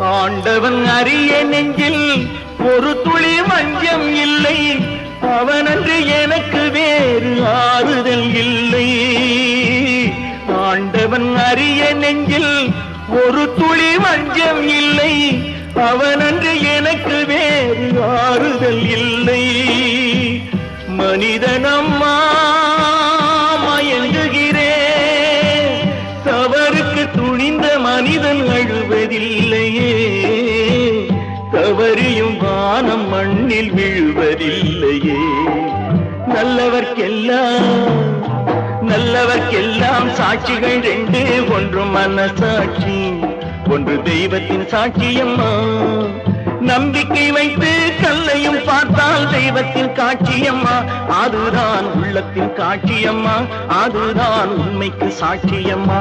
ஆண்டவன் அறிய நெஞ்சில் ஒரு துளி வஞ்சம் இல்லை, அவனன்று எனக்கு வேறு ஆறுதல் இல்லை. ஆண்டவன் அறிய நெஞ்சில் ஒரு துளி வஞ்சம் இல்லை, அவனன்று எனக்கு வேறு ஆறுதல் இல்லை. மனிதனம்மா மயங்குகிறேன், தவறுக்கு துணிந்த மனிதன் அழுவதில்லையே, தவறியும் வானம் மண்ணில் விழுவதில்லையே. நல்லவர்க்கெல்லாம் சாட்சிகள் ரெண்டு, ஒன்று மனசாட்சி, ஒன்று தெய்வத்தின் சாட்சியம்மா. நம்பிக்கை வைத்து கல்லையும் பார்த்தால் தெய்வத்தின் காட்சியம்மா, அதுதான் உள்ளத்தின் காட்சியம்மா, அதுதான் உண்மைக்கு சாட்சியம்மா.